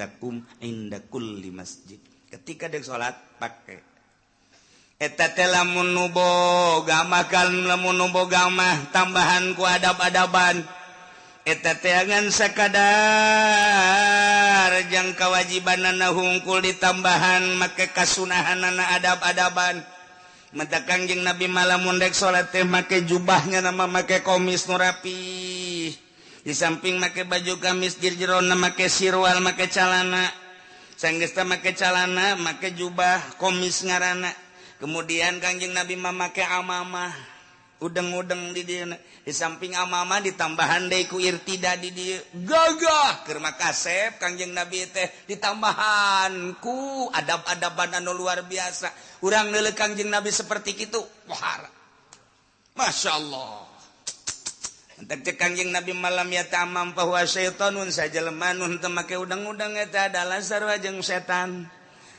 sakinatakum inda kulli masjid. Ketika dek salat pakai eta teh lamun nu boga makan lamun nu boga mah tambahan ku adab-adaban eta teh ngan sakadar jang kawajibanana hungkul ditambahan make kasunahanana adab-adaban. Mata Kangjeng Nabi malamun dek salat teh make jubahnya nama make komis nu rapi. Di samping make baju gamis di jerona make sirwal make calana. Sanggeus teh make calana make jubah komis ngaranna. Kemudian Kangjeng Nabi make amamah, udeng-udeng di dieu. Di samping amamah ditambahan deui ku irtida di dieu. Gagah keur makasep Kangjeng Nabi teh ditambahan ku adab-adaban anu luar biasa. Urang neuleuh Kangjeng Nabi seperti kitu, wahara. Masyaallah. Entek cek Kangjeng Nabi malam ya tamam bahwa syaitanun sajelema nun teu make udeng-udeng eta adalah sarua jeung setan.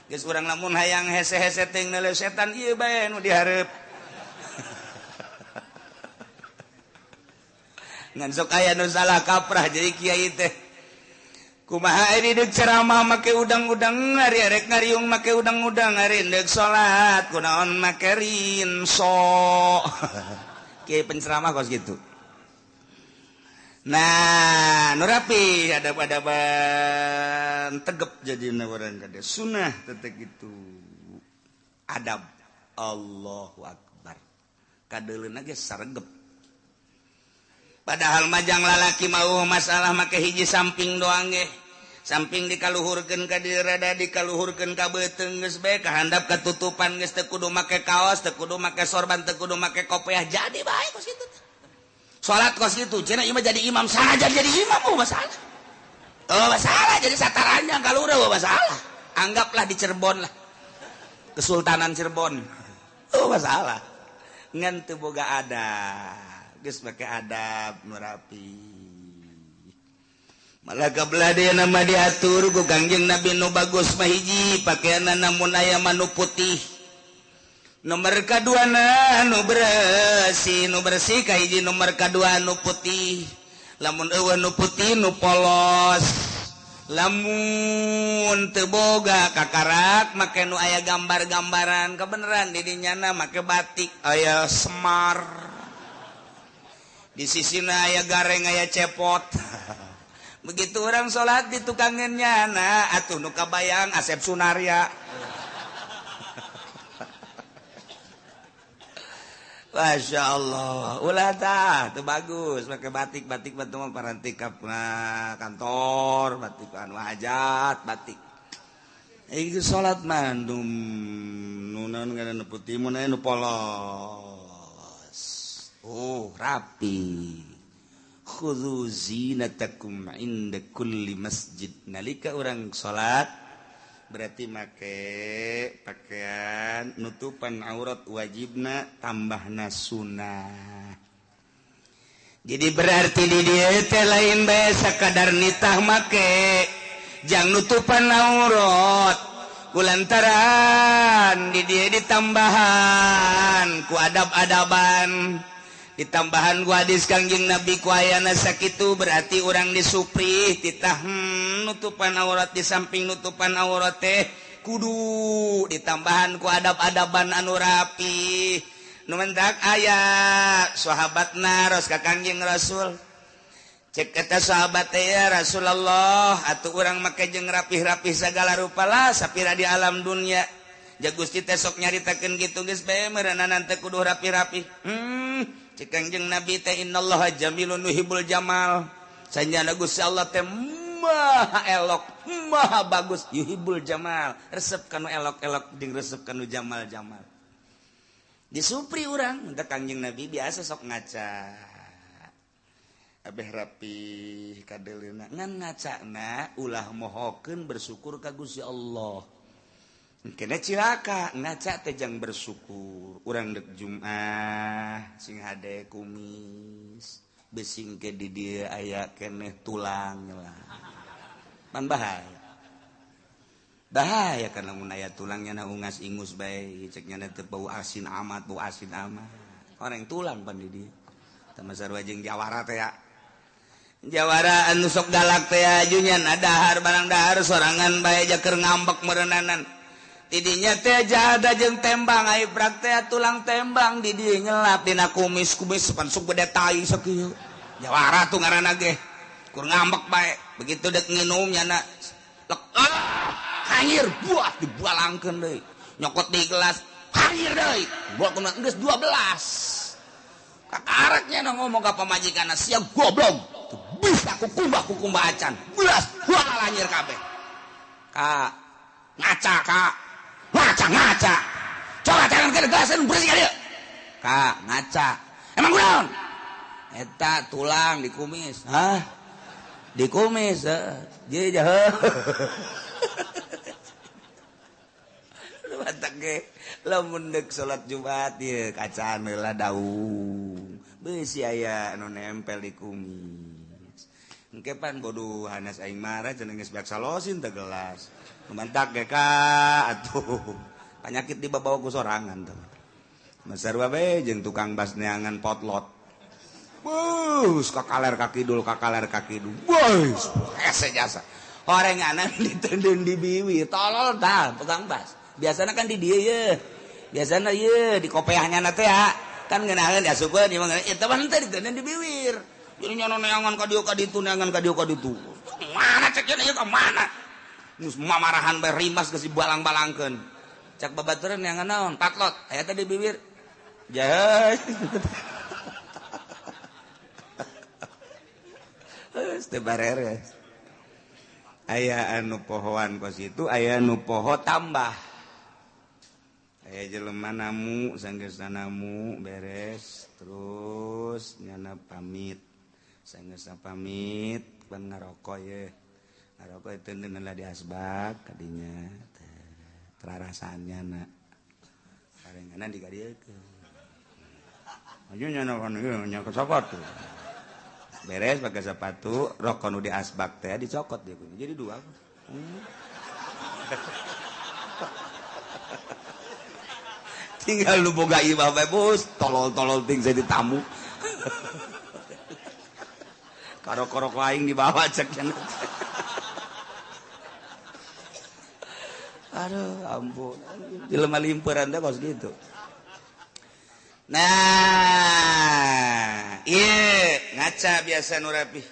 Geus urang lamun hayang hese-hese teh neuleuh setan ieu bae nu dihareup. Ngan sok aya nu salah kaprah jadi kiai teh. Kumaha ari deuk ceramah make udang-udang ari arek ngariung make udang-udang ari deuk salat kunaon make rinso. Kiai penceramah kos gitu. Nah, nu rapi adab-adaban tegep jadina urang kada sunnah tetek gitu. Adab Allahu Akbar. Kadeuleuna ge saregep. Padahal majang lalaki mau masalah make hiji samping doang ge. Samping dikaluhurkeun ka dieu rada dikaluhurkeun ka beuteung geus bae kahandap katutupan geus teu kudu make kaos, teu kudu make sorban, teu kudu make kopiah jadi bae kos kitu. Salat kos gitu, cenah ieu mah jadi imam saja jadi imam masalah. Masalah jadi sataranjang kaluhur masalah. Anggaplah di Cirebon lah. Kesultanan Cirebon. Masalah. Ngan teu boga adab. Geus make adab nu rapi. Malah kabladena mah diatur ku Kangjeng Nabi nu bagus mah hiji pakaianna namun aya manu putih. Nomor kedua nu bersih kahiji nomor kedua nu putih. Lamun eueuh nu putih nu polos. Lamun teu boga kakarak make nu aya gambar-gambaran kebeneran di dinyana make batik aya semar. Di sisina aya gareng aya cepot. Begitu orang salat di tukangeun nyana atuh nu kabayang Asep Sunaria. Masya Allah, ulah tah, itu bagus, pakai batik batu mah paranti ka kantor, batik anu hajat, batik. Iki salat mandum, nu naon ngaranna putih, mun aya nu polos. Rapi. Khudzu zinatakum inda kulli masjid. Nalika urang salat berarti make pakaian nutupan aurat wajibna tambahna sunnah. Jadi berarti di dieu teh lain bae sakadar nitah make jang nutupan aurat kulantaran di dieu ditambahan ku adab-adaban. Ditambahan ku hadis Kangjeng Nabi ku ayana sakitu berarti urang disupri titah nutupan aurat di samping nutupan aurat teh kudu ditambahan ku adab-adaban anu rapi. Nu mentak aya sahabatna ros ka Kangjeng Rasul. Cek eta sahabat teh ya Rasulullah atuh urang make jeung rapih-rapih sagala rupa lah sapira di alam dunia. Ja Gusti teh sok nyaritakeun kitu geus bae meureunan teh kudu rapi-rapi. Cek Kangjeng Nabi teh innallaha jamilun yuhibbul jamal. Sanjana Gusti Allah teh maha elok, maha bagus yuhibbul jamal. Resep kanu elok-elok jeung resep kanu jamal-jamal. Disupri urang teh Kangjeng Nabi biasa sok ngaca. Abeh rapi kadeleuna ngan ngacana ulah mohokeun bersyukur ka Gusti Allah. Kena cilaka ngaca teh jang bersyukur. Urang dek Jumat sing hade kumis besing ke di dieu aya keneh tulang lah. Man bahaya. Bahaya kana mun aya tulangnya na ungas ingus bae cek nya teh bau asin amat. Orang tulang pan di dieu. Tama sarua jeung jawara teh ya. Jawara anu sok galak teh ajunya dahar barang dahar sorangan bae jaker ngambek merenanan tidinya teh jada jeung tembang ai prak teh tulang tembang di dieu nyelap dina kumis-kumis pan sok gede tai sakieu jawara tuh ngaranna ge kur ngambek bae begitu dek nginum nyana lek hanyir buah dibualangkeun deui nyokot di gelas hanyir deui buah kuna geus 12 kakareknya ngomong ka pamajikanna sia goblok bisa kukumbah acan belas buah lanyir kabeh kak ngaca coba jangan ke gelasan bersih kali kak ngaca emang kunaon eta tulang di kumis hah di kumis jadi jah batak ge lamun deuk salat Jumat ieu kacaan heula daung beusi aya anu nempel di kumis engke pan bodoh hanas aing marah cenah geus beak salosin teh gelas mantak ge ka atuh panyakit dibawa ku sorangan teh masar bae jeung tukang bas neangan potlot bus kakaler kaki dul bus hese jasa horenganan ditendeng di biwi tolol tah tukang bas biasana kan di dieu ye biasana ye di kopeahnya na teh kan ngeunaheun asupeun ieu mah eta mah teh ditendeng di bibir jadi nyono neangan ka dieu ka ditu mana cek ieu ka mana geus mamarahan bae rimas geus dibalang-balangkeun cak babaturan neangan naon patlot aya teh di bibir jahe teu bareres aya anu pohoan kos itu aya anu poho tambah aya jelema namu sanggeusna namu beres terus nyana pamit sanggeusna pamit pan ngaroko ye ngaroko teu neula di asbak kadinya terarasannya na karenganan dikadiekeun aju nyana kan ieu nya kesapatu beres pakai sepatu rokok nu di asbak teh dicokot dia jadi dua tinggal lu boga imah bae bos tolol ting saya ditamu karok-karok lain dibawa cek aduh ampun jelema limperan teh kos gitu nah iya ngaca biasa nu rapih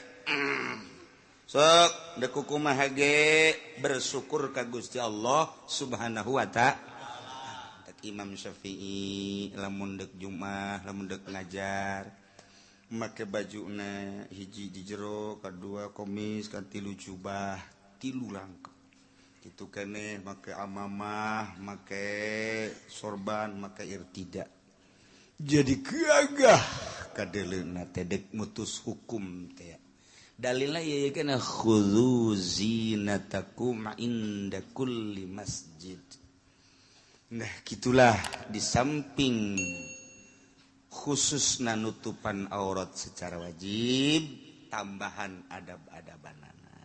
sok dek kumaha ge bersyukur ka Gusti Allah Subhanahu wa ta'ala Imam Syafi'i lamun deuk Jumat lamun deuk ngajar make bajuna hiji di jero kadua komis katilu jubah tilu langkah kitu keneh make amamah make sorban make irtida jadi gagah kadeleuna teh dek mutus hukum teh dalilna ieu kana khudzu zinatakum inda kulli masjid. Nah gitulah di samping khusus nutupan aurat secara wajib tambahan adab-adabanana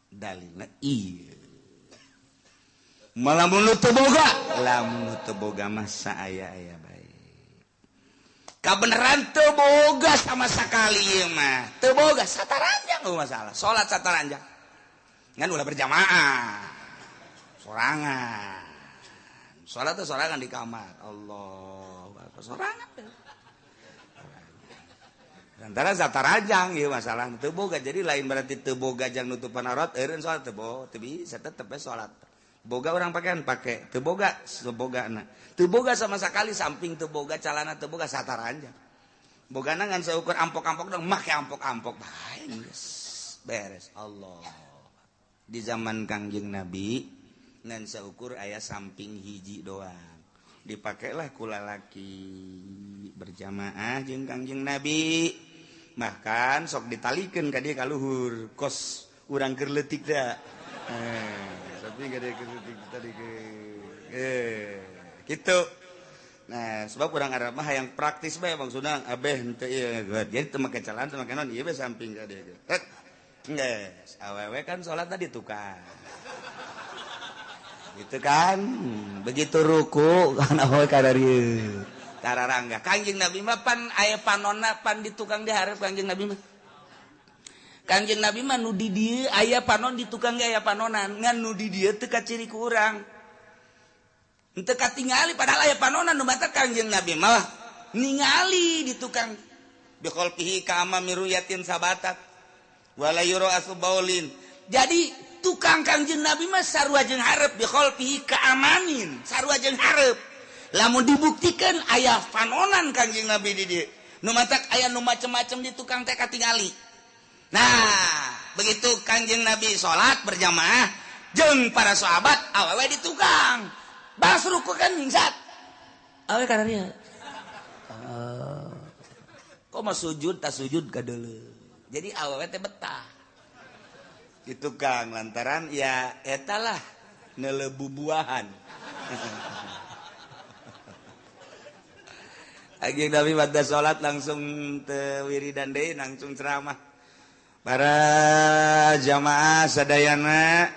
dalilna ieu malamun nu teu boga lamun nu teu boga mah saaya-aya bae kabeneran teu boga sama sakali ieu mah teu boga sataranjang masalah salat sataranjang ngan ulah berjamaah sorangan sholat itu sorangan di kamar Allah sorangan antara satarajang ya masalah teu boga jadi lain berarti teu boga jang nutupan aurat eureun sholat teu bisa tetep sholat boga orang pakaian pakai teu boga sebogana teu boga sama sekali samping teu boga calana teu boga satarajang bogana ngan seukur ampok-ampok dong make ampok-ampok bae beres Allah di zaman Kangjeng Nabi ngan seukur aya samping hiji doang dipakailah kula laki berjamaah jeung Kangjeng Nabi bahkan sok ditalikeun ka dieu ka luhur kos urang keur leutik da tapi gede keur leutik tadi gitu nah sebab urang Arab mah hayang praktis bae Bang Sunang abeh henteu ieu jadi teu make calana teu make naon ieu bae samping ka dieu geus awewe kan salat tadi tukang gitu kan begitu ruku kan ahoy kadarieu tararangga Kangjeng Nabi mah pan aya panonna pan di tukang dihareup Kangjeng Nabi mah Kangjeng Nabi mah nu di dieu aya panon di tukang ge aya panonan ngan nu di dieu teu kaciri ku urang henteu katingali padahal aya panonan nu mata Kangjeng Nabi mah ningali di tukang biqolpihi ka amami ruyatin sabatat wala yura asbaulin jadi tukang Kangjeng Nabi mah sarua jeung hareup biqolpihi ka amamin sarua jeung hareup lamun dibuktikan aya panonan Kangjeng Nabi di dieu nu matak aya nu macem-macem di tukang teh katingali. Nah begitu Kangjeng Nabi sholat berjamaah jeung para sahabat awewe di tukang balas ruku kan mingsat awewe kana dia kok mah sujud tak sujud ka deuleu jadi awewe teh betah di tukang lantaran ya eta lah neleububuahan. Kangjeng Nabi pada sholat langsung teu wiridan deui langsung ceramah. Para jamaah sadayana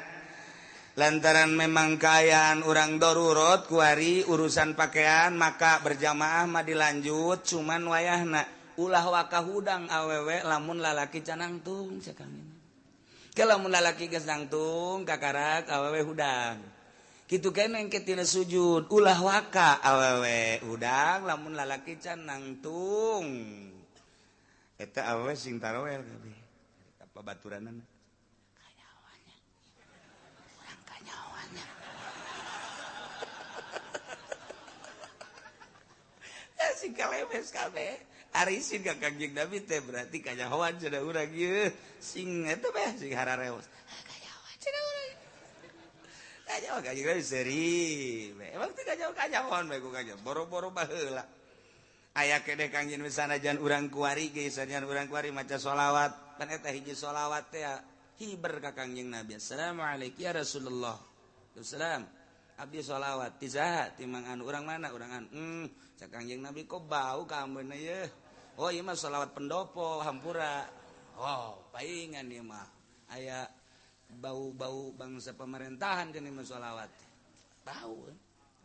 lantaran memang kaayaan urang darurat kuari urusan pakaian maka berjamaah mah dilanjut cuman wayahna ulah waka hudang awewe lamun lalaki can nangtung sakangina. Ke lamun lalaki geus nangtung kakarak awewe hudang. Kitu keneh engke tina sujud ulah waka awewe hudang lamun lalaki can nangtung. Eta awewe sing tarawel kabeh. Babaturanana kanyawanya urang kanyawanya sing kalewes kabeh arisin ka Kangjeng Nabi teh berarti kanyawan cenah urang ieu sing eta mah sing harareos kanyawan cenah urang kanyawan Kangjeng Nabi seri emang teh kanyawan bae ku kanyawan boro-boro baheula aya kene Kangjeng sanajan urang kuari ge sanajan urang kuari maca sholawat pan eta hiji sholawat teh hiber ka Kangjeng Nabi assalamualaikum ya Rasulullah wassalam abdi sholawat tisaha timang anu urang mana urang anu cak Kangjeng Nabi kok bau ka ambeuna ye oh ieu mah sholawat pendopo hampura oh paingan ieu mah aya bau-bau bangsa pemerintahan cenah mah sholawat bau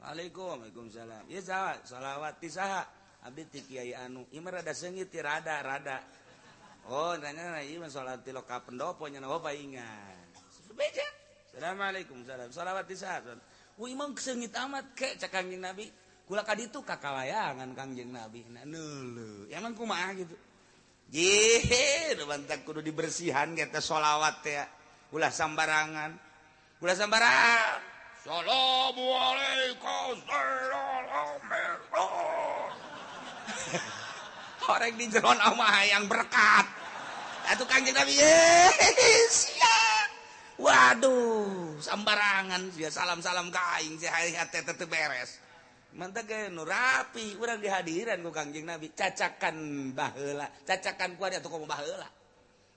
Waalaikumsalam ieu saha sholawat tisaha abdi ti kiai anu ieu mah rada seungit ti rada oh nanya ieu mah salat ti loka pendopo nya oh paingan beja assalamualaikum salam salawat tisaha imam seungit amat ke cak Kangjeng Nabi kula ka ditu kakalayangan Kangjeng Nabi na neuleuh emang kumaha gitu jih bantak kudu dibersihan eta sholawat teh ulah sambarangan assalamualaikum orang di jeron amah yang berkat atuh Kangjeng Nabi siap waduh sambarangan sia salam-salam ka aing sia hayat teh teu beres mantap ge nu rapi urang dihadiran ku Kangjeng Nabi cacakan baheula cacakan kuari atuh komo baheula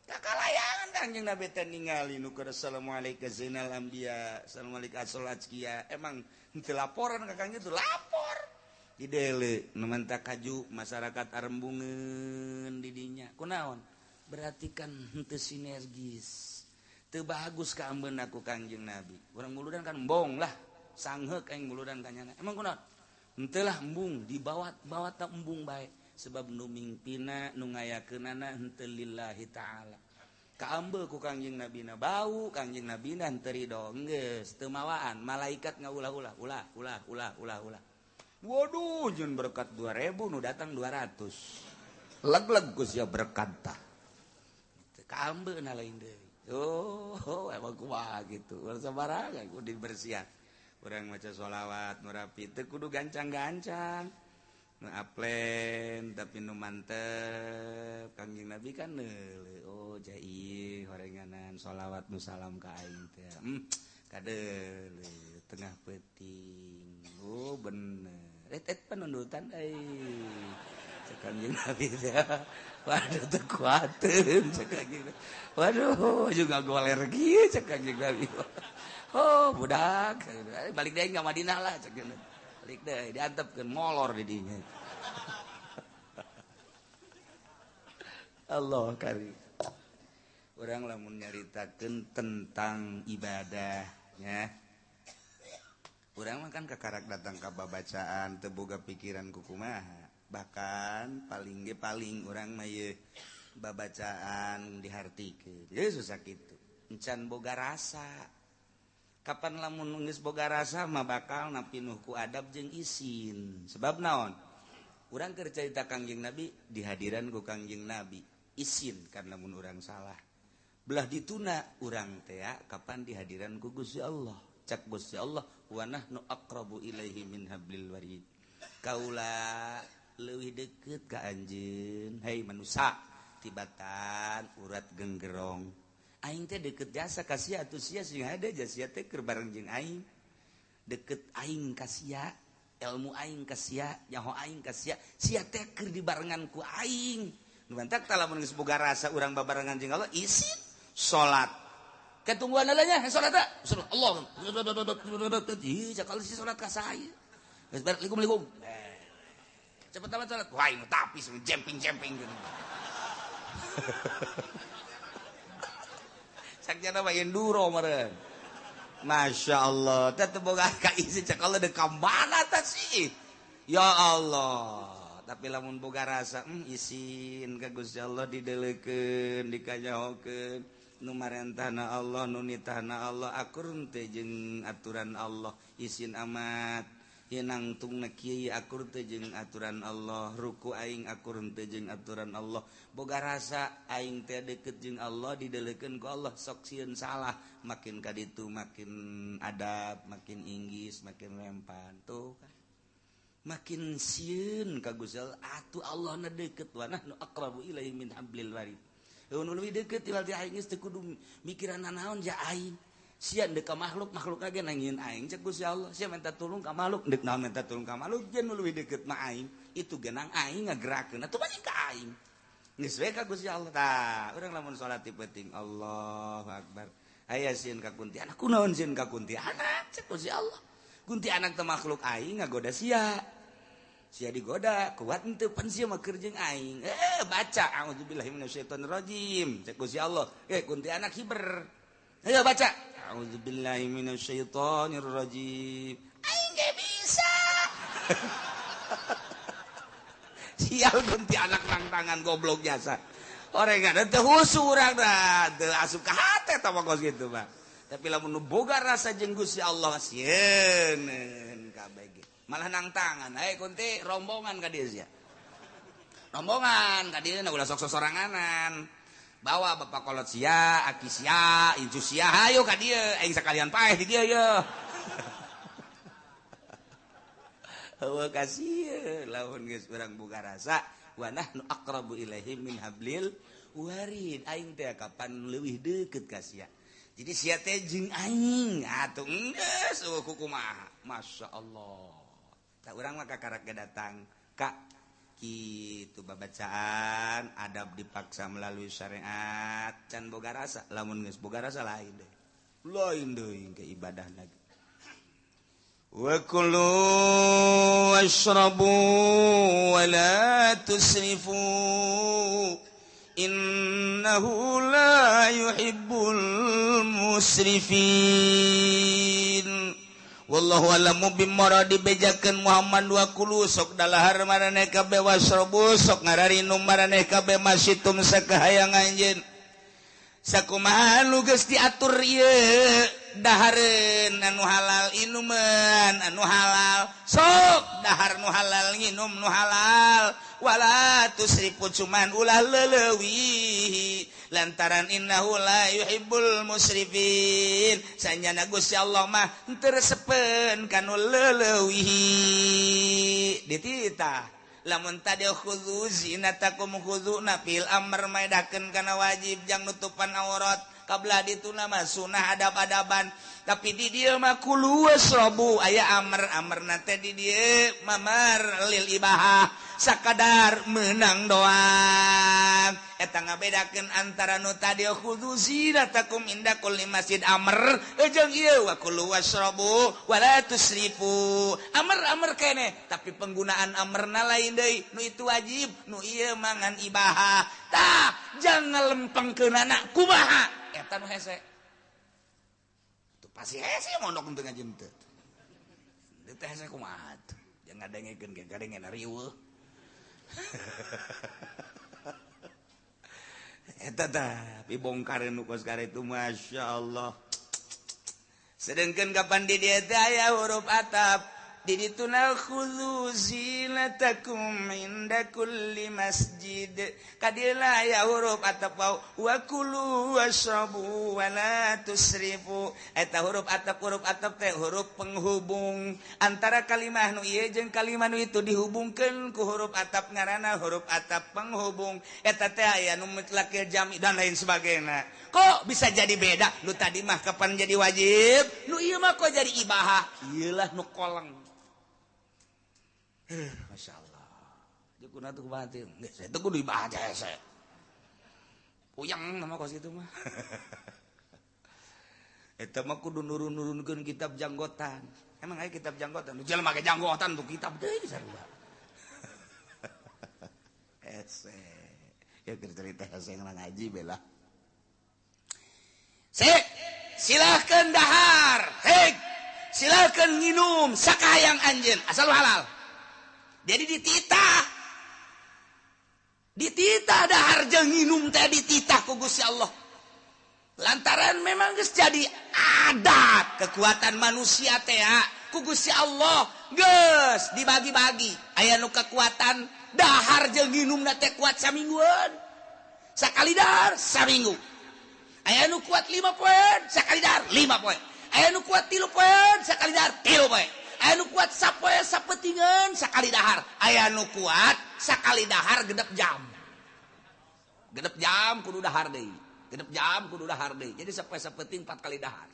kakalayangan Kangjeng Nabi teh ningali nu keur assalamualaikum zainal anbiya assalamualaikum assolazkiya emang teu laporan ka Kangjeng tuh lapor didele nu menta kaju masyarakat arembungeun di dinya kunaon berarti kan henteu sinergis teu bagus ka ambeuna ku Kangjeng Nabi urang muludan kan embong lah sangheuk aing muludan kanyana emang kunaon henteu lah embung dibawa ta embung bae sebab nu mingpina nu ngayakeunana henteu lillahi taala kaambeul ku Kangjeng Nabi na bau Kangjeng Nabi na henteu ridho geus teu mawaan malaikat ngaulah-ulah ulah waduh jeung berkat 2000 nu datang 200 leg-leg geus ya berkat tah kaambeuna lain deui oh emang kumaha gitu sabarangan kudu dibersihan urang maca sholawat nu rapi teu kudu gancang-gancang nu aplen tapi nu mantep Kangjeng Nabi kan neuleuh oh jai horenganan sholawat nu salam ka aing teh kadeuleuh tengah peuting oh bener penundutan cek Kangjeng Nabi teh waduh teu kuateun cek Kangjeng Nabi waduh juga goler kieu cek Kangjeng Nabi oh budak balik deui ka Madinah lah cek balik deui diantepkeun molor di dinya Allah karim urang lamun nyaritakeun tentang ibadahnya urang mah kan kakarak datang ka babacaan teu boga pikiran kukumaha bahkan paling urang mah ye babacaan dihartikeun susah kitu encan boga rasa kapan lamun geus boga rasa mah bakal napinuh ku adab jeung isin sebab naon urang keur carita Kangjeng Nabi dihadiran ku Kangjeng Nabi isin karena mun urang salah belah dituna urang teh kapan dihadiran ku Gusti Allah cak Gusti Allah wa nahnu aqrabu ilaihi min hablil warid kaula leuwih deukeut ka anjeun hei manusia tibatan urat genggerong aing teh deukeut jasa ka sia atuh sia sing hade sia teh keur bareng jeung aing deukeut aing ka sia ilmu aing ka sia nyaho aing ka sia sia teh keur dibarengan ku aing nu mantak tah lamun geus boga rasa urang babarengan jeung Allah isin salat ketungguan nya salat teh Allah ih jakal si salat ka saya geus bar likum cepet amat salat wah ini tapi jemping-jemping gitu sakjana mah enduro meureun Masya Allah teh boga ka isi cak Allah dekam mana teh sih ya Allah tapi lamun boga rasa isin ka Gusti Allah dideleukeun dikanyahokeun nu marentahna Allah nu nitahna Allah akur teh jeung aturan Allah isin amat hinang tungna kieu akur teh jeung aturan Allah ruku aing akur teh jeung aturan Allah boga rasa aing teh deukeut jeung Allah dideleukeun ku Allah sok sieun salah makin ka ditu makin adab makin inggis makin rempan tuh kan makin sieun ka Gusti Allah atuh Allah na deukeut wa nahnu aqrabu ilaihi min hablil warid nu leuwih deukeut ti aing geus teu kudu mikiran naon ja aing sia deuk ka makhluk lagi nangieun aing cek Gusti Allah sia minta tulung ka makhluk deuk naon minta tulung ka makhluk jen nu leuwih deukeut mah aing itu genang aing ngagerakeun atuh banyak ka aing geus we ka Gusti Allah tah urang lamun salat ti penting Allahu akbar aya sieun ka kunti anak kunaon sieun ka kunti anak cek Gusti Allah kunti anak teh makhluk aing ngagoda sia digoda kuat henteu pan sia mah keur jeung aing baca auzubillahi minasyaitonir rajim cek Gusti Allah kunti anak hiber ayo baca auzubillahi minasyaitonir rajim aing ge bisa sial kunti anak nang tangan goblok jasa orengan teu husu urang da teu asup ka hate tah pokos kitu mah tapi lamun nu boga rasa jeung Gusti Allah sieun kabeh ge malah nang tangan kunti rombongan ka dieu sia rombongan ka dieu ulah sok soranganan bawa bapak kolot sia aki sia incu sia hayo ka dieu aing sakalian paeh di dieu ye eueuh kasih lamun geus urang boga rasa wa nahnu aqrabu ilaihi min hablil warid aing teh kapan leuwih deukeut ka sia jadi sia teh jeung aing atuh geus kumaha masyaallah tah urang mah kakarek datang ka kitu babacaan adab dipaksa melalui syariat can boga rasa lamun geus boga rasa lain deui ke ibadah lagi wa kulu washrabu wa la tusrifu innahu la yuhibbul musrifin wallahu alamu bimmaradi bejakeun Muhammad wa kulu sok dalahar maraneh kabeh wasrobu sok ngararinum maraneh kabeh masitum sakahayang anjeun sakumaha nu geus diatur ieu dahareun anu halal inuman anu halal sok dahar nu halal nginum nu halal wala tusrifu cuman ulah leulewi lantaran innahu la yuhibbul musrifin sanyana Gusti Allah mah teu resepen kanu leulewi dititah lamun tadi khudzu zinatakum khudzu fil amr maedakeun kana wajib jang nutupan aurat kabla dituna mah sunah adab-adaban tapi di dieu mah kulu wasrobu aya amr teh di dieu mamar lil ibahah sakadar menang doang eta ngabedakeun antara nu tadi khudzu zinatakum inda kulli masjid amr jeung ieu wa kulu wasrobu wala tusrifu amr keneh tapi penggunaan amrna lain deui nu itu wajib nu ieu mangan ibahah tah jangan lempengkeunana kumaha eta nu hese tuh pasti hese mondok teu ngajem teu teh hese kumaha tuh jangan ngadengekeun ge gadengen riweuh bongkar itu Masya Allah sedangkan kapan di dia daya huruf atap di tunal khudzu zinatakum inda kulli masjid kadila ya huruf atap wa kulu washrabu wa la tusrifu eta huruf atap teh huruf penghubung antara kalimah nu ieu jeung kalimah nu itu dihubungkeun ku huruf atap ngaranna huruf atap penghubung eta teh aya nu mutlak jami dan lain sebagainya kok bisa jadi beda lu tadi mah kapan jadi wajib nu ieu mah kok jadi ibahah ieulah nu koleng. Masya Allah jukuna tuh batin saya tuh kudu ibadah saya puyang nama kos itu mah itu mah kudu nurun-nurunkeun kitab janggotan emang aya kitab janggotan nu jelema make janggotan tuh kitab deui sarua ese ya cerita saya ngaji bela silahkan dahar silahkan nginum sakayang anjeun asal halal. Jadi dititah dahar jeung nginum teh dititah ku Gusti Allah. Lantaran memang geus jadi adat kekuatan manusia teh ku Gusti Allah geus dibagi-bagi. Aya nu kekuatan dahar jeung nginumna teh kuat samingguan. Sakali dahar saminggu. Aya nu kuat 5 poin sakali dahar 5 poin. Aya nu kuat 3 poin sakali dahar 3 poin. Aya nu kuat sapoe sapetingan sakali dahar aya nu kuat sakali dahar genep jam kudu dahar deui jadi sapoe sapeting 4 kali dahar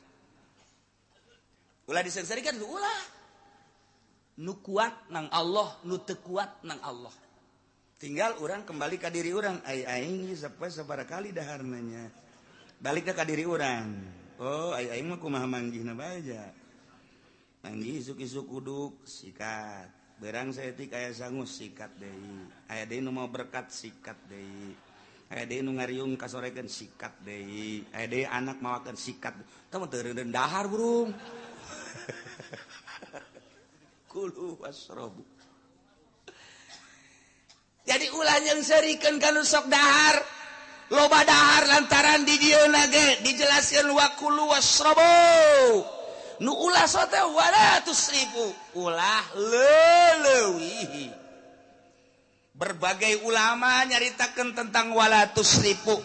ulah disengsarikeun ulah nu kuat nang Allah nu teu kuat nang Allah tinggal urang kembali ka diri urang aing sapoe sabaraha kali daharna nya balik ka diri urang oh aing mah kumaha manggihna bae Nanggi isuk-isuk uduk sikat berang saeutik aya sangus sikat deui aya deui nu mau berkat sikat deui aya deui nu ngariung kasorekeun sikat deui aya deui anak mawakeun sikat tah mah teu reureun dahar burung kulu wasrobu jadi ulah yang serikeun kanu sok dahar loba dahar lantaran di dieu ge dijelaskeun wa kulu wasrobu nu ulah sote wala tusrifu ulah leuleui berbagai ulama nyaritakeun tentang wala tusrifu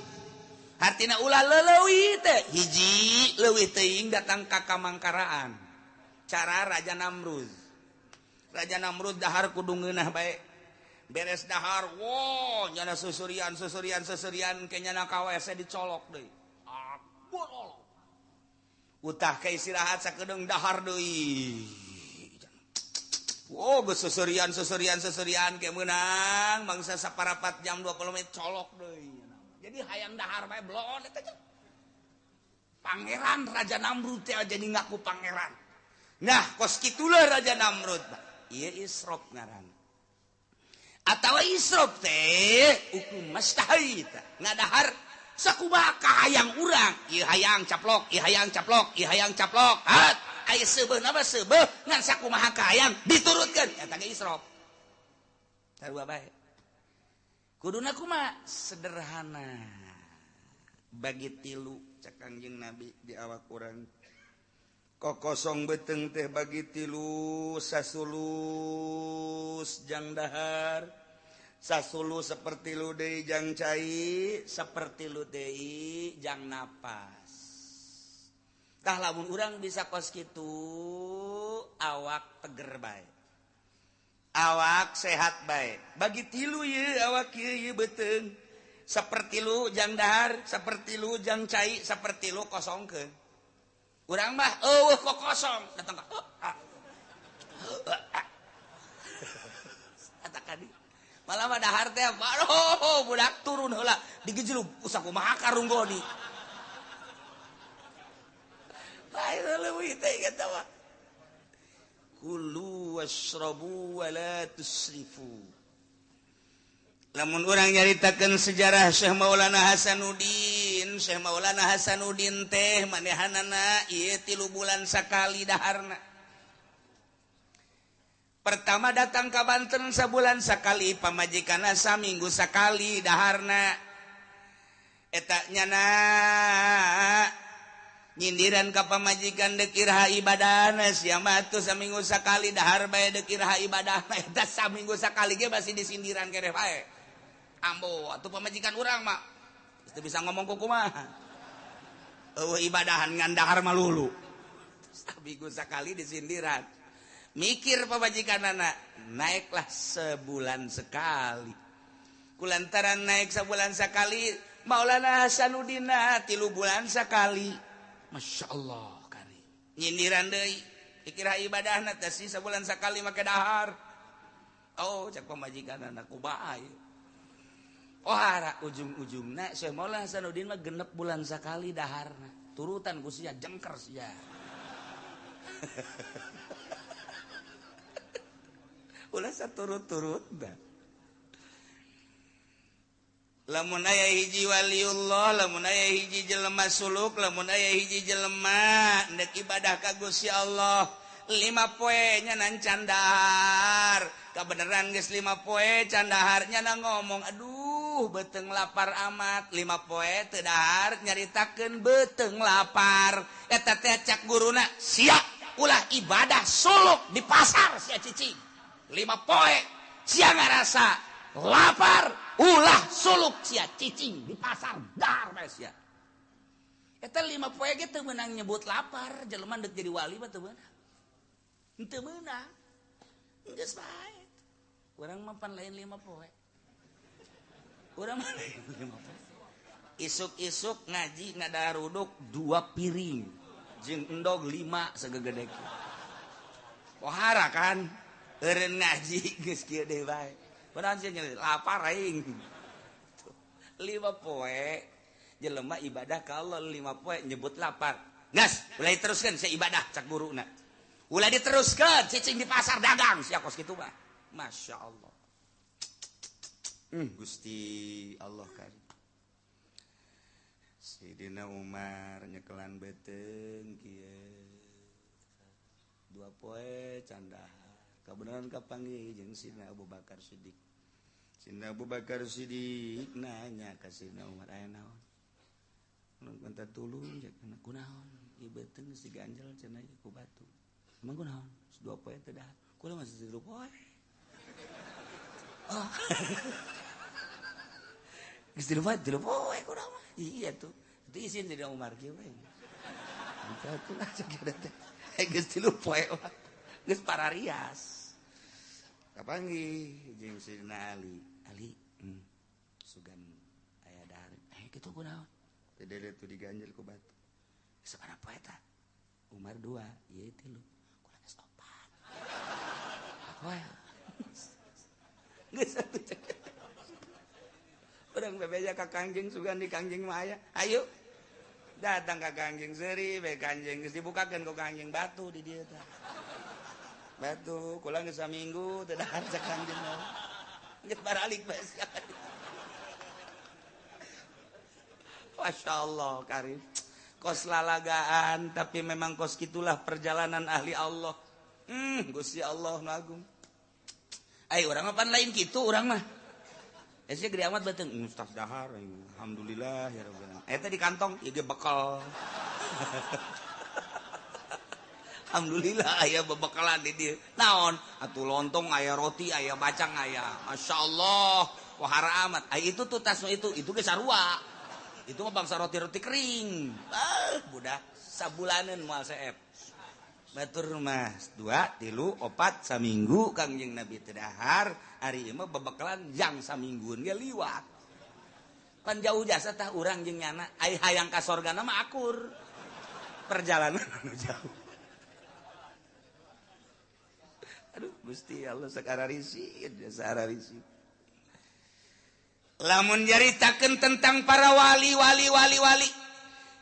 artina ulah leuleui teh hiji leuwih teuing datang ka kamangkaraan cara Raja Namrud dahar kudu ngeunah bae beres dahar wo nyana susurian ke nyana ka WC dicolok deui ampun utah ke istirahat sakedeung dahar deui. Wow, geus susurian ke meunang bangsa saparapat jam 20 menit colok deui. Jadi hayang dahar bae blon eta teh. Pangeran Raja Namrud teh jadi ngaku pangeran. Nah, kos kitulah Raja Namrud. Ieu israf ngaran. Atawa israf teh hukum mustahil ngadahar sakumaha kahayang urang ieu hayang caplok hat aya seubeuh na seubeuh ngan sakumaha kahayang diturutkeun eta ge israf sarua bae kuduna kumaha sederhana bagi tilu cak Kangjeng Nabi di awak urang kokosong beteung teh bagi tilu sasulus jang dahar sasulu seperti lu deui jang cai seperti lu deui jang napas tah lamun urang bisa kos kitu awak teger bae awak sehat bae bagi tilu ieu awak ieu beuteung seperti lu jang dahar seperti lu jang cai seperti lu kosongkeun urang mah eueuh kok kosong datang ka eta kadi malah mah dahar teh aduh budak turun heula digejlug usah kumaha karunggoni bae leuwih teh eta mah kulu washrabu wa la tusrifu lamun urang nyaritakeun sejarah Syekh Maulana Hasanuddin teh manehanana ieu 3 bulan sakali daharna pertama datang ke Banten sebulan sekali pamajikanna saminggu sekali daharna nyana nyindiran ka pamajikan dekirha ibadahna sia matu saminggu sakali dahar bae dekirha ibadahna eta saminggu sakali ge masih disindiran keneh bae ambo atuh pamajikan urang mah teu bisa ngomong kumaha eueuh ibadahan ngan dahar malulu saminggu sakali disindiran mikir pamajikanana naiklah sebulan sekali kulantaran naik sebulan sekali Maulana Hasanuddin 3 bulan sekali Masya Allah kari nyindiran deui dikira ibadahna teh sebulan sekali make dahar oh cak pamajikanana kumaha ieu ohara ujung-ujungna Syekh Maulana Hasanuddin mah genep bulan sekali daharna turutan ku sia jengker sia ulah saturut-turut dah lamun aya hiji waliullah lamun aya hiji jelema suluk lamun aya hiji jelema ndek ibadah ka Gusti Allah 5 poe nya nan candahar kabeneran geus 5 poe candahar nya ngomong aduh beteung lapar amat 5 poe teu dahar nyaritakeun beteung lapar eta teh cak guruna sia ulah ibadah suluk di pasar sia cicing 5 poe sia ngarasa lapar ulah suluk sia cicing di pasar dar bae sia eta 5 poe ge teu meunang nyebut lapar jelema deuk jadi wali mah teu meunang teu meunang geus bae urang mah pan lain 5 poe urang mah lain 5 poe isuk-isuk ngaji ngadahar uduk 2 piring jeung endog 5 sagegede kieu pohara kan eureun ngaji geus kieu deui bae padahal sia lapar aing 5 poe jelema ibadah ka Allah 5 poe nyebut lapar gas ulah diteruskeun sia ibadah cak guruna ulah diteruskeun cicing di pasar dagang sia kos kitu mah Masya Allah Gusti Allah karim Sidina Umar nyekelan beteung kieu 2 poe candahar kabeneran kapanggih jeung Sidina Abu Bakar Siddiq Sidina Abu Bakar Siddiq nanya ka Sidina Umar aya naon mun minta tulung cek kunaon ieu beteung geus diganjel cenah ku batu emang kunaon 2 poe teh dah kula masih 3 poe oh geus 3 poe kunaon iya tuh itu isin Sidina Umar kieu we kita tuh cek teh geus 3 poe geus pararias kapanggih jeung Sidina Ali sugan aya dahar kitu kunaon teh tuh diganjel ku batu sabaraha poe eta Umar 2 ieu 3 kurang geus 4 poe geus atuh urang bebeja ka Kangjeng sugan di Kangjeng mah aya ayo datang ka Kangjeng seuri bae Kangjeng geus dibukakeun ku Kangjeng batu di dieu teh batu kula geus saminggu teu dahar cak Kangjeng mah geus baralik bae sia Masya Allah karim kos lalagaan tapi memang kos gitulah perjalanan ahli Allah Gusti Allah nu agung ai urang mah pan lain kitu urang mah sia gede amat beteung ustaz dahar alhamdulillah ya rabbal alamin eta di kantong ieu ge bekal alhamdulillah aya bebekalan di dieu naon atuh lontong aya roti aya bacang aya masyaallah wahara amat ai itu tuh tas itu ge sarua itu mah bangsa roti-roti kering budak sabulaneun moal seep batur mah 2 3 4 saminggu Kangjeng Nabi teu dahar ari ieu mah bebekalan jang saminggueun ge liwat pan jauh jasa tah urang jeung nyana ai hayang ka sorgana mah akur perjalanan anu jauh aduh Gusti Allah sakararisi lamun nyaritakeun tentang para wali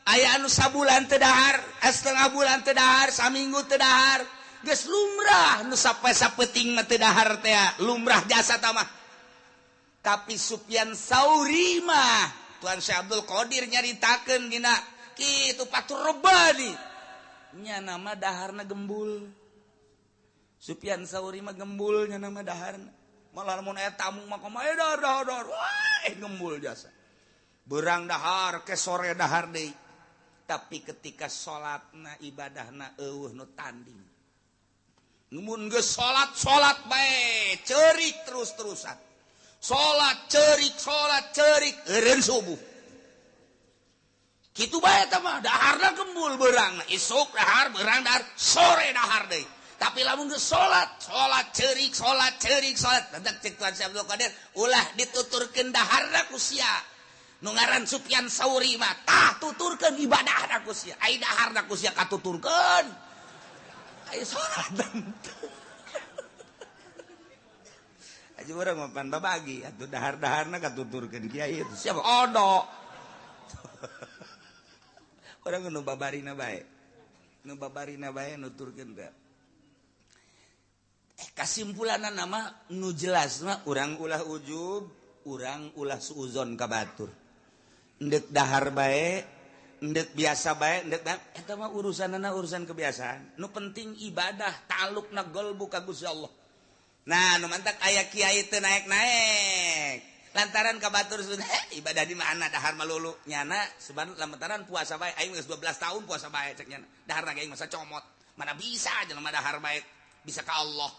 aya anu sabulan teu dahar setengah bulan teu dahar saminggu teu dahar geus lumrah nu sapoe sapeuting mah teu dahar teh lumrah jasa tah mah tapi Sufyan Tsauri mah Tuan Syekh Abdul Qadir nyaritakeun dina kitu Fathur Rabbani nya nama daharna gembul Sufyan Tsauri mah gembul nya nama daharna malah mun aya tamu mah kumaha dahar wah gembul jasa berang dahar ke sore dahar deui tapi ketika salatna ibadahna eueuh nu tanding mun geus salat bae ceurik terus-terusan salat ceurik eureun subuh kitu bae eta mah daharna gembul beurangna isuk dahar beurang dahar sore dahar deui tapi lamun geus salat ceurik dadak cek Tuan Abdul Qadir ulah dituturkeun daharna ku sia nu ngaran Sufyan Sauri mah tah tuturkeun ibadahna ku sia ai daharna ku sia katuturkeun ai salat aja urang mah pan babagi atuh dahar-daharna katuturkeun kiai itu siapa odo urang nu babarina bae nuturkeun teh kasimpulanna nama nu jelasna urang ulah ujub urang ulah suuzon ka batur endek dahar bae endek biasa bae endek eta mah urusanna urusan kebiasaan nu penting ibadah ta'alluqna qalbu ka Gusti Allah nah nu mantak aya kiai teu naek-naek lantaran ka batur sudah ibadah di mana dahar malulu nyana sebenarnya lantaran puasa bae aing geus 12 tahun puasa bae cek nyana daharna ge aing masa comot mana bisa jelema dahar bae bisa ka Allah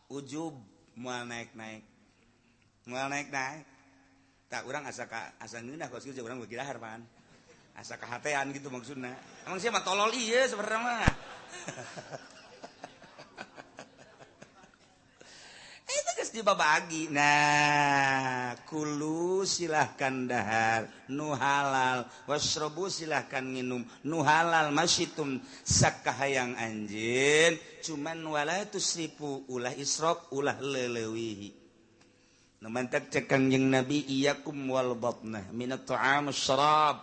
ujub moal naik-naik tak urang asa ngeunah kos kieu urang bagi dahar pan asa kahatean gitu maksudna emang sia mah tolol ieu sebenarnya mah itu geus dibabagi nah kulu silahkan dahar nu halal wasrobu silahkan minum nu halal masyitum sakahayang anjeun cuman wala tusrifu ulah israf ulah leulewihi namantak cek Kangjeng Nabi iyakum wal batnah minat ta'am syarab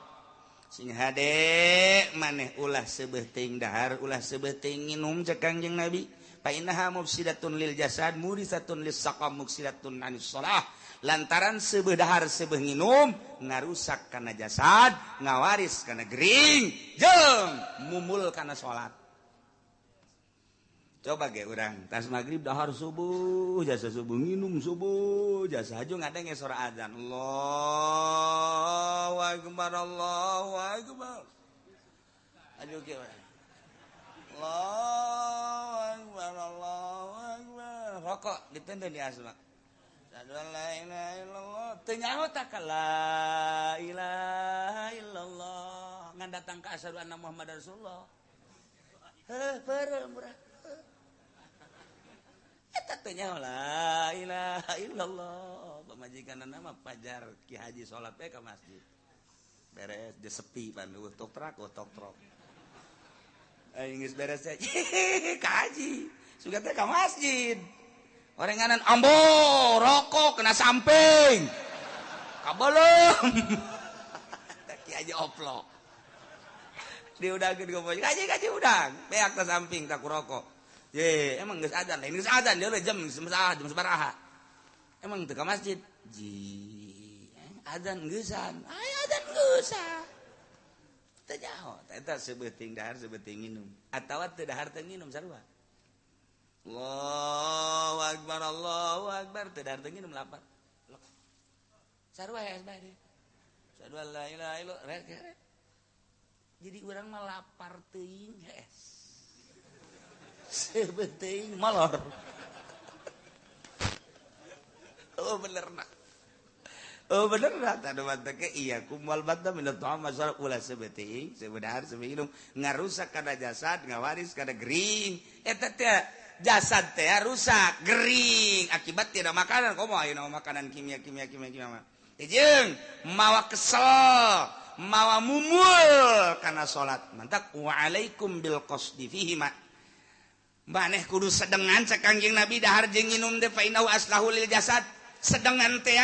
sing hade maneh ulah seubeuh teuing dahar ulah seubeuh teuing nginum cek Kangjeng Nabi fa innaha mufsidatun lil jasad murisatun lis saqam mufsidatun anis shalah lantaran seubeuh dahar seubeuh nginum ngarusak kana jasad ngawaris kana gering jeung mumul kana salat coba ge urang tas magrib dahar subuh jasa subuh nginum subuh jasa haju ngadenge suara azan Allahu akbar aju ge Allahu akbar rokok ditenden di asma la ilaha illallah teu nyaho tak la ilaha illallah ngan datang ka asyhadu anna muhammadar rasulullah peureum urang eta teh nya la ilaha illallah pamajikanna nama pajar Ki Haji salat teh ka masjid beres di sepi pan tok trok ai geus beres teh ka haji sugan teh ka masjid orenganan ambo rokok kena samping kabelum Ki Haji oplok diudangkeun ka haji udang beak ka samping tak rokok ye emang geus adzan lain geus adzan dia jam sabaraha emang teu ka masjid ji adzan geusan aya adzan geusan teu nyaho eta seubeuh teuing dahar seubeuh teuing nginum atawa teu dahar teu nginum sarua Allahu akbar teu dahar teu nginum lapar sarua ya bae sarua la ilaha illallah jadi urang mah lapar teuing geus sebeting molor bener nak tadi mantake iya kumal bata minat ta'am masalah ulah sebeting sebedar sebelum ngarusak kada jasad ngawaris kada gering eta teh jasad teh rusak gering akibat tidak makanan komo ayeuna makanan kimia jeung mawa kesel mawa mumul kana salat mantak wa alaikum bil qasdi fihi ma maneh kudu sedengan cek Kangjeng Nabi dahar jeung nginum teh fa innahu aslahu lil jasad sedengan teh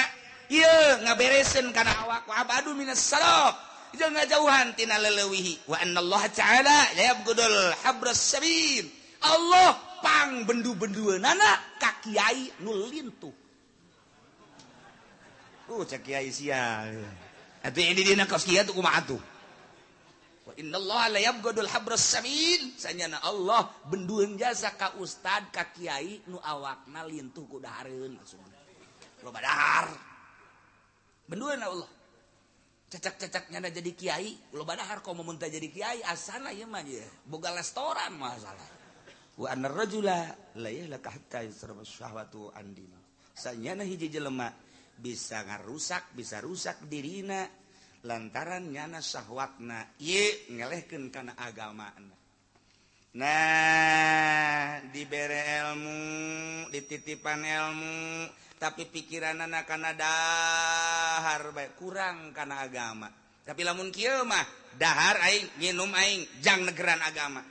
ieu ngabereseun kana awak wa abadu minas sarab jeung ngajauhan tina leulewihi wa annallaha ta'ala la yabghudul habras sabil Allah pang bendu-bendueunana ka kiai nu lintuh cek kiai sia atuh ini dina kos kiai teh kumaha atuh wa innallaha la yabghudul habras sabil sanyana Allah bendueun jasa ka ustad ka kiai nu awakna lintuh ku dahareun maksudna loba dahar bendueun Allah cecak-cecaknya jadi kiai ulah badahar kau mau muntah jadi kiai asana ieu mah ye boga restoran masalah wa anar rajula la yahlaka hatta yusraba syahwatu andin sanyana hiji jelema bisa ngarusak bisa rusak dirina lantaran nyana syahwatna ieu ngelehkeun kana agamana. Nah dibere ilmu dititipan ilmu tapi pikiranana kana dahar bae kurang kana agama tapi lamun kieu mah dahar aing nginum aing jang negeran agama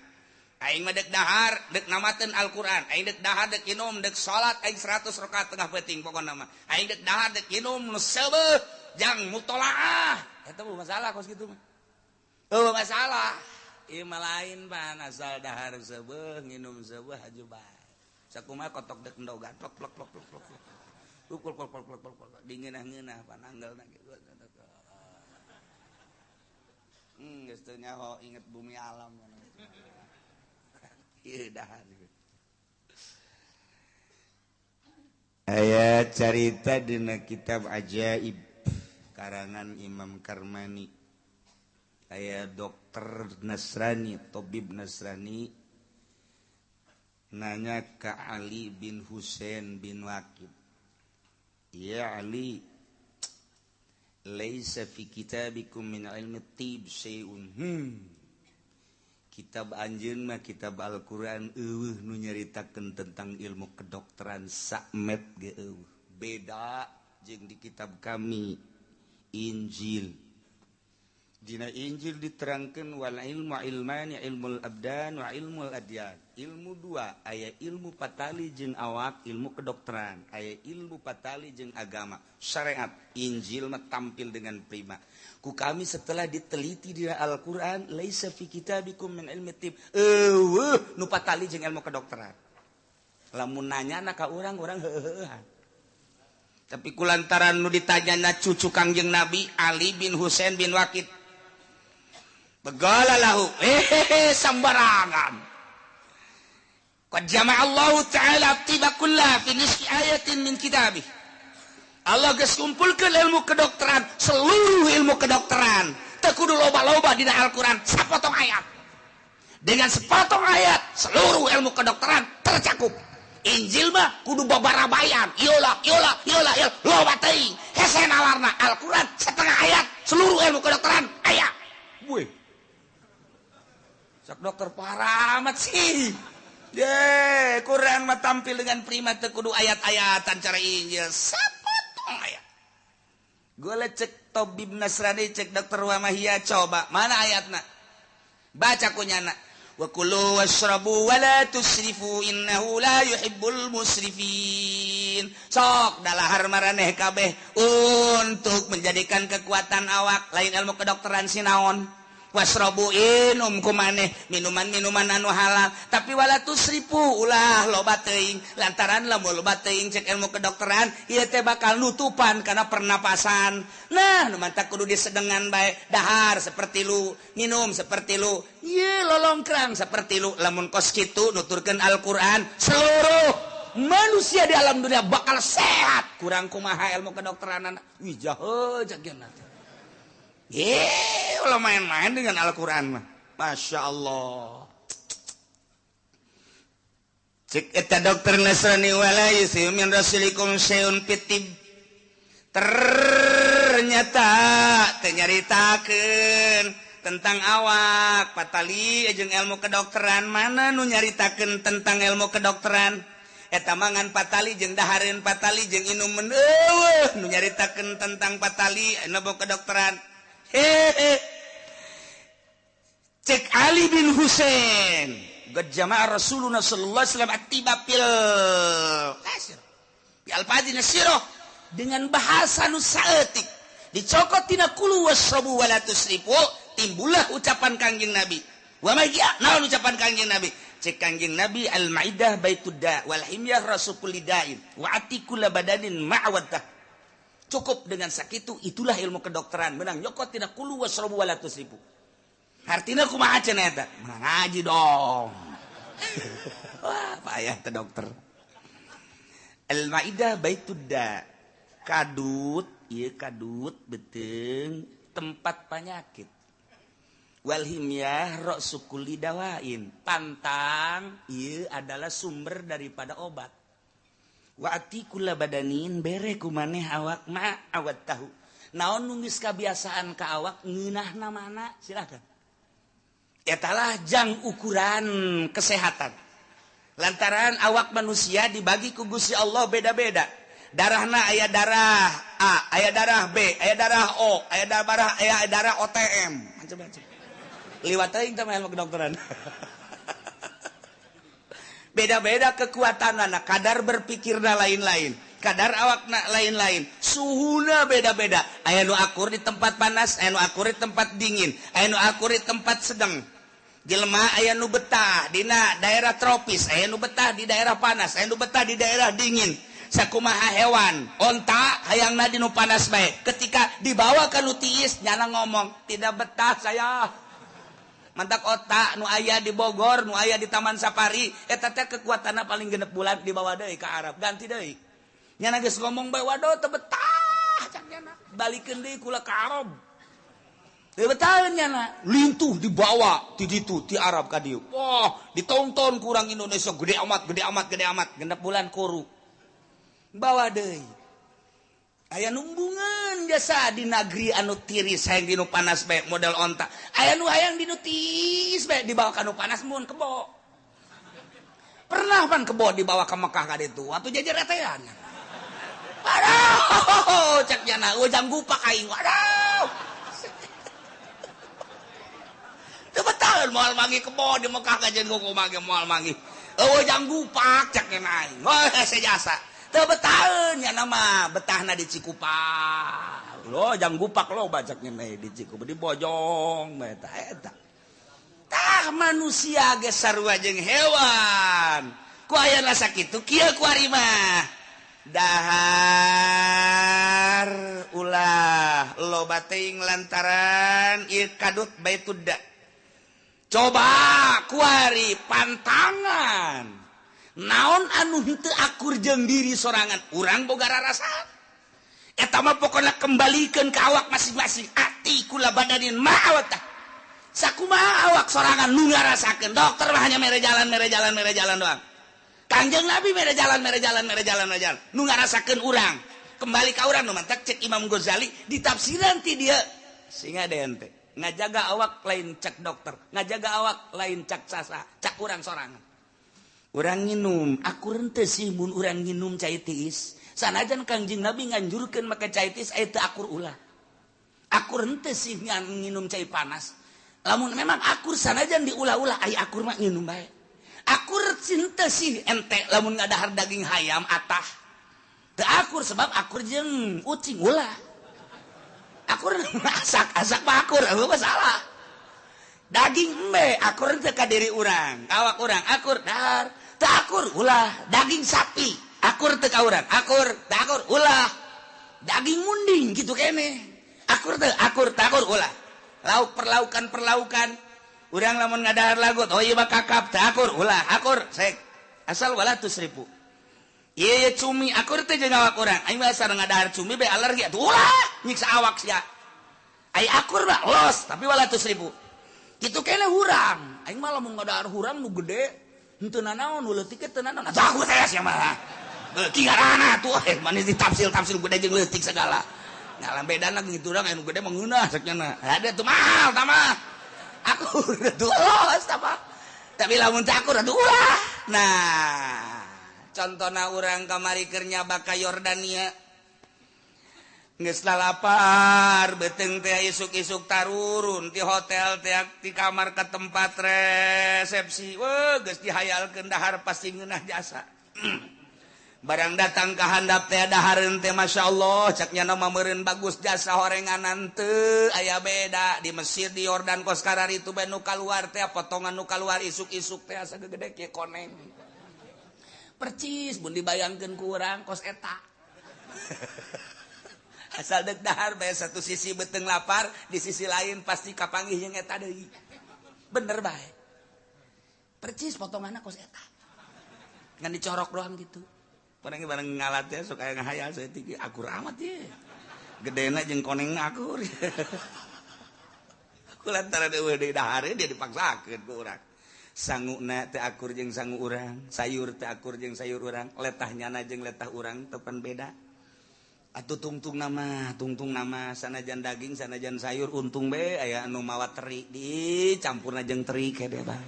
aing mah dek dahar dek namateun Al-Qur'an aing dek dahar dek nginum dek salat aing 100 rakaat tengah peuting pokona mah aing dek dahar dek nginum nu seubeuh jang mutolaah eta mah masalah kos kitu mah masalah ieu mah lain pan asal dahar seubeuh nginum seubeuh haju bae sakumaha kotok dek endogan plok plok plok plok plok ukul plok plok plok plok dingeunah-ngeunah pananggalna gitu geus teu nyaho inget bumi alam ieu dahar aya carita dina kitab ajaib karangan Imam Karmani aya dokter Nasrani tabib Nasrani nanya ke Ali bin Husain bin Waqid ya Ali laisa fi kitabikum min ilmi tib syai'un kitab anjeun mah kitab Al-Qur'an eueuh nu nyaritakeun tentang ilmu kedokteran sakmet ge eueuh beda jeung di kitab kami Injil. Dina Injil diterangkan wal ilmu ilmani ilmul abdan wa ilmul adyan. Ilmu dua, aya ilmu patali jeung awak, ilmu kedokteran, aya ilmu patali jeung agama. Syariat Injil mah tampil dengan prima. Ku kami setelah diteliti di Al-Qur'an laisa fi kitabikum min ilmi tib. Nu patali jeung ilmu kedokteran. Lamun nanyana ka urang heuheuhan. Tapi kulantaran nu ditanyana cucu Kangjeng Nabi Ali bin Husain bin Waqid begala lahu sambarangan qad jama'a Allah ta'ala tiba kullah fi nisfi ayatin min kitabih Allah geus kumpulkeun ilmu kedokteran seluruh ilmu kedokteran teu kudu loba-loba dina Al-Qur'an sapotong ayat dengan sepotong ayat seluruh ilmu kedokteran tercakup. Injil mah kudu babarabayan ieulah loba teuing hese nalarna Al-Qur'an setengah ayat seluruh ilmu kedokteran aya weh sak dokter parah amat sih Quran mah tampil dengan prima teu kudu ayat-ayatan cara Injil sapotong ayat gole cek tabib Nasrani cek dokter Wamahia coba mana ayatna baca kunyana wa kulu washrabu wa la tusrifu innahu la yuhibbul musrifin sok dalahar maraneh kabeh untuk menjadikan kekuatan awak lain ilmu kedokteran sinaon wasrabu inum kumaneh minuman-minuman anu halal tapi wala tusrifu ulah loba teuing lantaran lamun loba teuing cek ilmu kedokteran ieu teh bakal nutupan kana pernapasan nah nu mantap kudu disedengan bae dahar seperti lu minum seperti lu ieu lolongkrang seperti lu lamun kos kitu nuturkeun Al-Qur'an seluruh manusia di alam dunia bakal sehat kurang kumaha ilmu kedokteran wih jahe jageuna ulah main-main dengan Al-Quran mah. Masya Allah. Cek eta dokter Nasrani wala yusiu min rasulikum syai'un fitib. Ternyata nyaritakeun tentang awak patali jeung ilmu kedokteran mana nu nyaritakeun tentang ilmu kedokteran eta mangan patali jeung dahareun patali jeung inumeun eueuh nu nyaritakeun tentang patali ilmu kedokteran cek Ali bin Husain qad jama'a Rasulullah sallallahu alaihi wasallam atiba fil al-fadhi nasirah dengan bahasa nu saeutik dicokot tina kulu wasrabu wala tusrifu timbullah ucapan Kangjeng Nabi wa magia naon ucapan Kangjeng Nabi cek Kangjeng Nabi al-maidah baitud da wal himyah rasul lidain wa atikul badanin ma'wadah cukup dengan sakitu itulah ilmu kedokteran menang nyokot tina kulu wasrabu wala tusrifu artina kumaha cenah eta ngaji dong wah payah teh dokter al-maidah baitud da kadut ieu kadut beuteung tempat penyakit. Wal himyah ra'su kulli dawain. Pantang ieu adalah sumber daripada obat. Wa ati kulla badanin bere ku maneh awak ma awat tahu. Naon nu geus kabiasaan ka awak ngeunahna mana silakan. Etalah jang ukuran kesehatan. Lantaran awak manusia dibagi ku Gusti Allah beda-beda. Darahna aya darah A, aya darah B, aya darah O, aya darah OTM. Macam-macam. Liwat teuing teh mah kedokteran. Beda-beda kekuatanana, kadar berpikirna lain-lain, kadar awakna lain-lain, suhuna beda-beda. Aya nu akur di tempat panas, aya nu akur di tempat dingin, aya nu akur di tempat sedang. Jelema aya nu betah dina daerah tropis, aya nu betah di daerah panas, aya nu betah di daerah dingin. Sakumaha hewan, onta hayangna di nu panas bae. Ketika dibawa ka nu tiis, nyana ngomong, "Tidak betah saya." Mantak otak nu aya di Bogor, nu aya di Taman Safari, eta teh kekuatanna paling genep bulan dibawa deui ka Arab, ganti deui. Nyana geus ngomong bae, "Waduh teu betah," cak nyana. Balikeun deui kula ka Arab. Teu betah nyana, lintuh dibawa ti ditu ti Arab ka dieu. Wah, ditonton ku urang Indonesia gede amat, genep bulan kuru. Bawa deui. Aya numbungan jasa di negeri anu tiris hayang di nu panas bae model onta. Aya nu hayang di nu tiis bae dibawa ka nu panas mun kebo. Pernah pan kebo dibawa ke Mekah ka ditu atuh jajar etean. Aduh, cek nyana ujang gupak aing. Aduh. Teu betaeun moal mangi kebo di Mekah ka jeung kumaha ge moal mangi. Ujang gupak cek nyana aing. Oh, sejasa. Teu betaeun nya nama betahna di Cikupa. Lo jang gupak lo bacaknya mah di Cikupa di Bojong eta. Tah manusia ge sarua jeung hewan. Ku ayana sakitu kieu ku ari mah. Dahar ulah loba teuing lantaran ieu kadut baitudda. Coba ku ari pantangan. Naon anu henteu akur jeung diri sorangan urang boga rarasaan eta mah pokona kembalikeun ka awak masing-masing ati kula badanin ma'awat sakumaha awak sorangan nu ngarasakeun dokter mah hanya mere jalan doang Kangjeng Nabi mere jalan nu ngarasakeun urang kembali ka urang nu mantak cek Imam Ghazali ditafsiran ti dieu singa deun teh ngajaga awak lain cek dokter ngajaga awak lain cek sasa cak urang sorangan. Urang nginum, akur henteu sih mun urang nginum cai tiis. Sanajan Kangjeng Nabi nganjurkeun make cai tiis aya teu akur ulah. Akur henteu sih nginum cai panas. Lamun memang akur sanajan diulah-ulah aya akur mah nginum bae. Akur henteu sih ente lamun ngadahar daging hayam atah. Teu akur sebab akur jeung ucing ulah. Akur asak mah akur, apa salah. Daging embe akur henteu ka diri urang, awak urang akur dahar. Teu akur ulah daging sapi akur teu ka urang akur teu akur ulah daging munding gitu kene akur teu akur ulah lauk perlaukan urang lamun ngadahar lagut oh ieu mah kakap teu akur ulah akur sek asal wala tusrifu ieu cumi akur teu jeung awak urang aing mah asal ngadahar cumi be alergi atuh ulah nyiksa awak sia ai akur mah los tapi wala tusrifu kitu kene urang aing mah lamun ngadahar urang nu gede henteu nanaon nu leutik teh nanaon atuh aku teh sia mah beuki ngaranna tuh manis ditafsir gede jeung leutik segala ngaran bedana gitu urang anu gede mah ngeunah saknyana ada tuh mahal tah mah aku tuh los tah mah tapi lamun teh akur atuh ulah nah contona urang kamari keur nyaba ka Yordania geus lapar beuteung teh isuk-isuk tarurun ti hotel teh ti kamar ke tempat resepsi weuh geus dihayalkeun dahar pasti ngeunah jasa barang datang ka handap teh dahareun teh masyaallah cak nya mah meureun bagus jasa horenganan teu aya beda di Mesir di Yordan kos karari itu bae nu kaluar teh potongan nu kaluar isuk-isuk teh asa gede kieu koneng percis mun dibayangkeun ku urang kos eta asal dek dahar bae satu sisi beuteung lapar di sisi lain pasti kapanggih jeung eta deui bener bae percis potonganna kos eta ngan dicorok doang gitu barang ngalat ya sok aya ngahayal saya tinggi akur amat ye gedena jeung koneng akur. Kulantaran eueuh deui dahar dia dipaksakeun ku urang. Sanguna teu akur jeung sangu urang, sayur teu akur jeung sayur urang, letahnyana jeung letah urang tepan beda. Atuh tungtung nama sanajan daging sanajan sayur untung be aya anu mawa teri dicampurna jeung teri kede bae.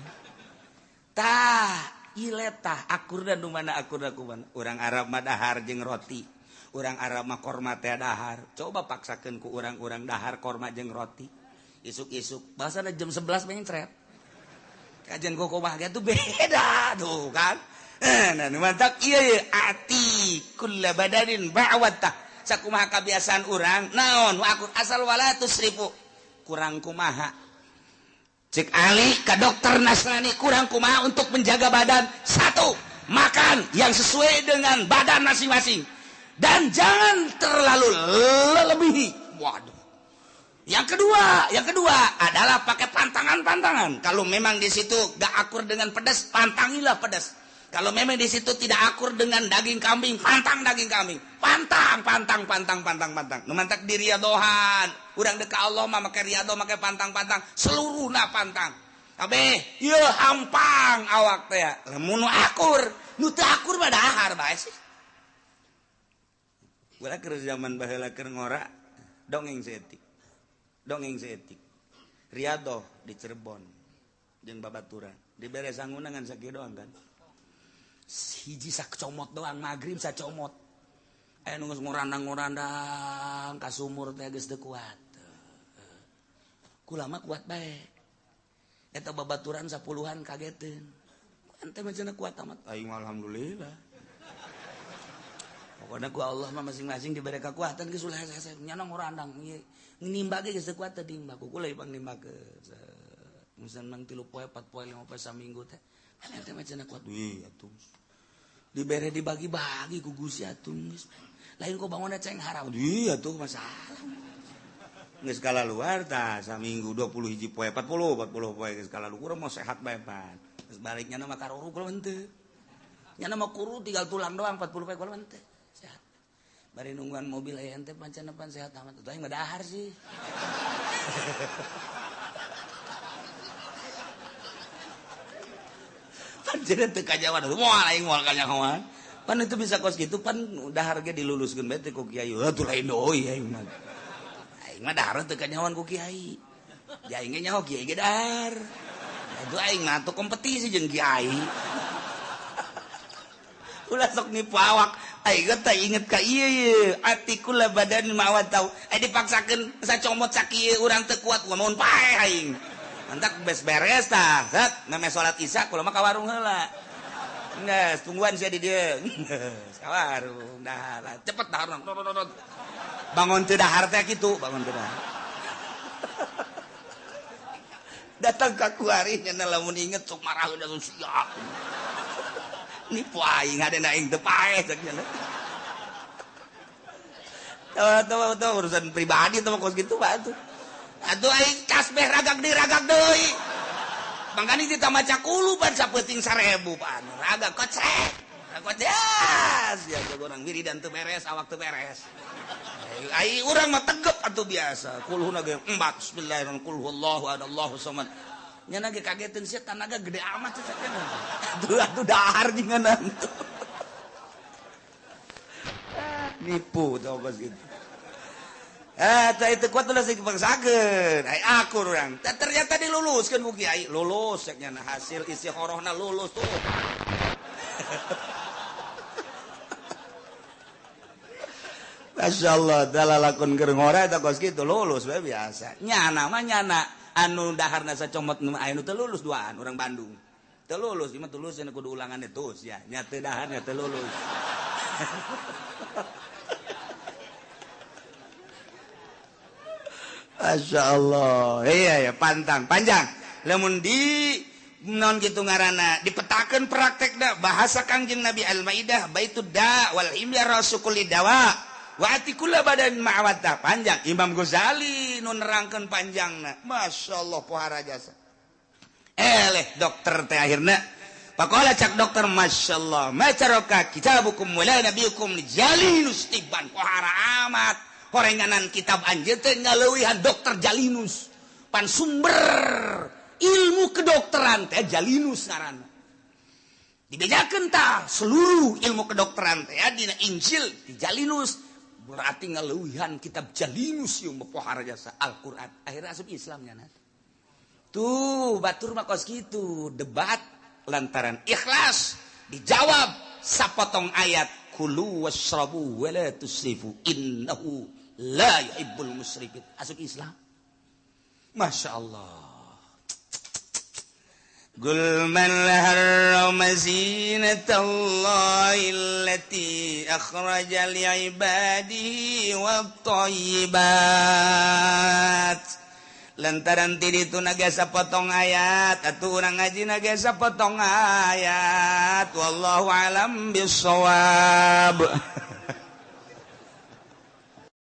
Tah, ieu letah akurna nu mana akurna kumaha? Urang Arab mah dahar jeung roti. Urang Arab mah korma teh dahar. Coba paksakeun ku urang-urang dahar korma jeung roti. Isuk-isuk bahasana jam 11 mencret. Kajian koko mah tuh beda tuh kan. Nah, mantap ieu ati kulla badanin ba'wata. Sakumaha kabiasaan urang naon akur asal wala tusrifu. Kurang kumaha. Cek Ali ka dokter Nasrani kurang kumaha untuk menjaga badan. Satu, makan yang sesuai dengan badan masing-masing. Dan jangan terlalu melebihi. Waduh. Yang kedua adalah pakai pantangan. Kalau memang di situ gak akur dengan pedas, pantangilah pedas. Kalau memang di situ tidak akur dengan daging kambing, pantang daging kambing. Pantang. Nu mantak di riadohan. Urang deuk ka Allah mah make riado make pantang. Seluruhna pantang. Kabeh ieu hampang awak teh. Lamun akur, nu teu akur mah dahar bae sih. Ulah keur zaman baheula keur ngora dongeng seetik. Riado di Cirebon jeung babaturan dibere sanguna ngan sakieu doang kan. Hiji sakcomot doang magrib sacomot. Aya nu geus ngurandang ka sumur teh geus teu kuat. Kula mah kuat bae. Eta babaturan 10-an kageteun. Ente mah cenah kuat amat. Aing alhamdulillah. Pokoknya ku Allah mah masing-masing diberi kekuatan geus ulah hese nyana ngurandang nimba ge geus teu kuat teh nimba ku kula ipang nimba ke misalna nang 3 poe 4 poe 5 poe saminggu teh ente mah cenah kuat we atuh dibere dibagi-bagi ku Gusti atuh geus lain ku bangunna ceng harap we atuh masalah geus skala luar tah saminggu 20 hiji poe 40 poe geus skala luar mah sehat bae pan geus baliknya mah karuru kula henteu nyana mah kuru tinggal tulang doang 40 poe kula henteu bari nungguan mobil ente pancen pan sehat amat tuh aing mah dahar sih. Pancen teu kajawan moal aing moal kanyahoan. Pan itu bisa kos gitu pan dahar ge diluluskeun bae teh ku kiai. Atuh lain deui aing mah. Aing mah dahar teu kanyahoan ku kiai. Ji aing ge nyaho kiai ge dahar. Atuh aing mah teu kompetisi jeung kiai. Ulah sok nipu awak. Aing teh inget ka ieu ati kula badan mawat tau. Dipaksakeun sacomot sakieu urang teu kuat ngomong pae aing. Mantak beres tah. Set meme salat Isya kula mah ka warung heula. Geus tungguan sia di dieu. Ka warung dahar. Cepet dahar. Bangun teu dahar teh kitu, bangun teu dahar. Datang ka kuari nya lamun inget sok maraheun da siap. Nipu aing ngadena aing teu paeh cek nya. Tuh urusan pribadi tuh kos gitu Pak tuh. Atuh aing kasbeh ragak deui. Mangkani kita maca kulu pan sapeuting 1000 pan. Ragak kocrek. Koces ya urang wiridan teu beres awak teu beres. Ai urang mah tegep atuh biasa. Kuluhna ge 4 bismillahirrahmanirrahim qul huwallahu ahad Allahu samad. Nyana ge kageteun sia tanaga gede amat cek cenah. Atuh dahar jinganan tuh. Nipu tau kos gitu. Tah itu kuat ulah sing dipaksakeun. Ai akur urang. Ternyata diluluskeun ku kiai. Lulus cek nyana hasil isi horohna lulus tuh. Masyaallah dalalakun keur ngora eta kos kitu lulus bae biasa. Nyana mah nyana anu daharna sacomot nu aya nu teu lulus duaan urang Bandung. Teu lulus ieu mah teu lulus kudu ulangan etus ya. Nya teu dahar nya teu lulus. Masyaallah. Iya ya pantang panjang. Lamun di non gitu ngaranna dipetakeun praktekna bahasa Kangjeng Nabi Al-Maidah baitud da wal imya rasulul dawa. Wa atikula badan ma'awata panjang Imam Ghazali nu nerangkeun panjangna masyaallah pohara jasa dokter teh akhirna Pakola cak dokter masyaallah macaraka kitabukum wala nabiyukum jalinus tiban pohara amat horenganan kitab anjeun teh ngaleuwihan dokter Jalinus pan sumber ilmu kedokteran teh Jalinus ngaranna dibejakeun tah seluruh ilmu kedokteran teh dina Injil di Jalinus berarti ngaleuwihan kitab Jalinus ieu pohara jasa Al-Qur'an akhirnya asup Islam nya tuh batur mah kos kitu debat lantaran ikhlas dijawab sapotong ayat kulu washrabu wala tusrifu innahu la yuhibbul musrifin asup Islam Masya Allah Qul man harrama zinatallahi allati akhraja li'ibadihi wat-thayyibat lantaran tadi itu nagasa potong ayat atuh urang ngaji nagasa potong ayat wallahu alam bisawab